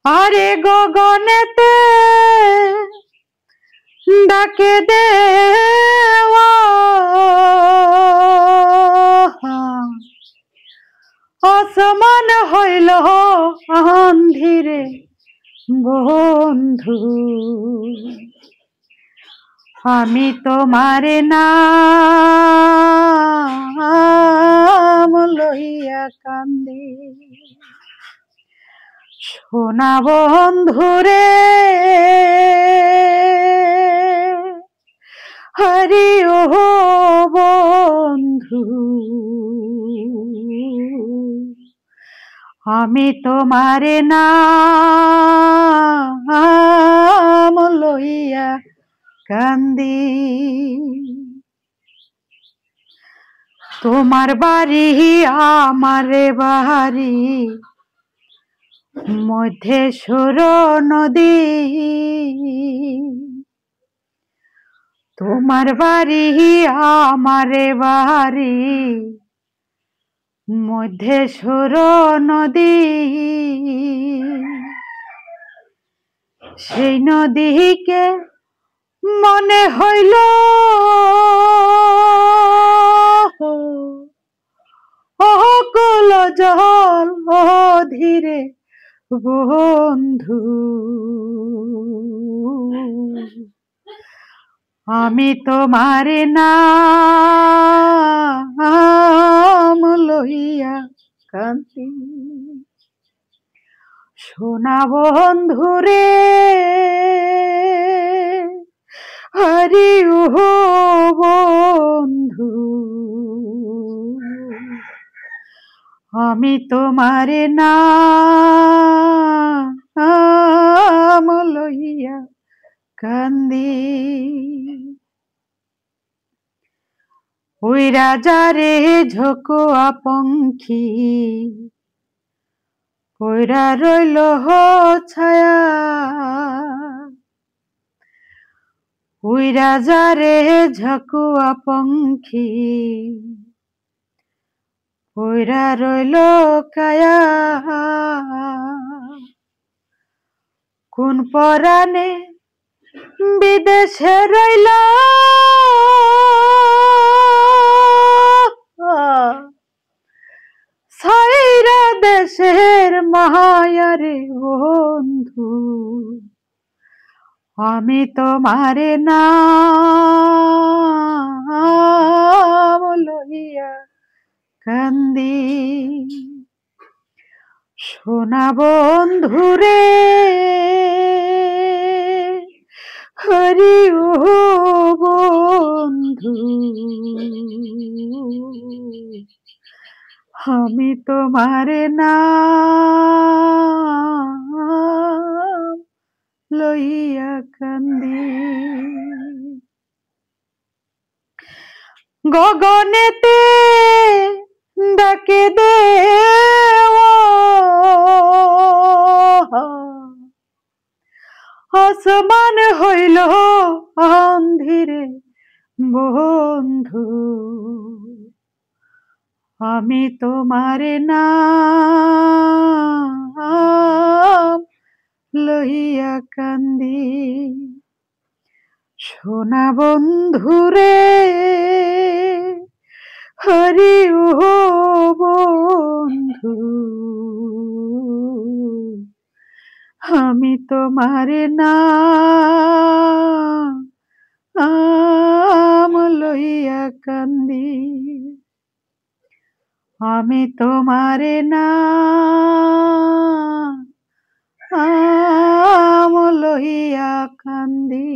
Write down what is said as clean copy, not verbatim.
আরে গগনেতে ডাকে দেওয়া আসমান হইল আন্ধিরে বন্ধু, আমি তোমারে নাম লইয়া কান্দি। সোনা বন্ধুরে হরি ও বন্ধু, আমি তোমারে নাম লইয়া কান্দি। তোমার বাড়ি আমারে বাড়ি মধ্যেশ্বর নদী, তোমার বাড়ি আমারে বাড়ি মধ্যেশ্বর নদী। সেই নদীকে মনে হইল অকুল জল ধীরে বন্ধু, আমি তোমারে নাম লইয়া কান্দি। সোনা বন্ধুরে হরি ও বন্ধু, আমি তোমারে নাম লইয়া কান্দি। ওই রাজারে ঝোকুয়া পঙ্খী কইরা রইল ছায়া, ওই রাজারে ঝকুয়া পঙ্খী কইরা রইল কায়া। কোন পরাণে বিদেশে রইল সাইরা দেশের মায়ারে বন্ধু, আমি তোমারে নাম লইয়া কান্দি। সোনা বন্ধুরে হরি ও বন্ধু, আমি তোমারে নাম লইয়া কান্দি। গগনেতে ডাকে দেওয়া আসমান হইল আন্ধিরে বন্ধু, আমি তোমারে নাম লইয়া কান্দি। সোনা বন্ধুরে হরি ও বন্ধু, আমি তোমারে নাম লইয়া কান্দি। আমি তোমারে নাম লইয়া কান্দি।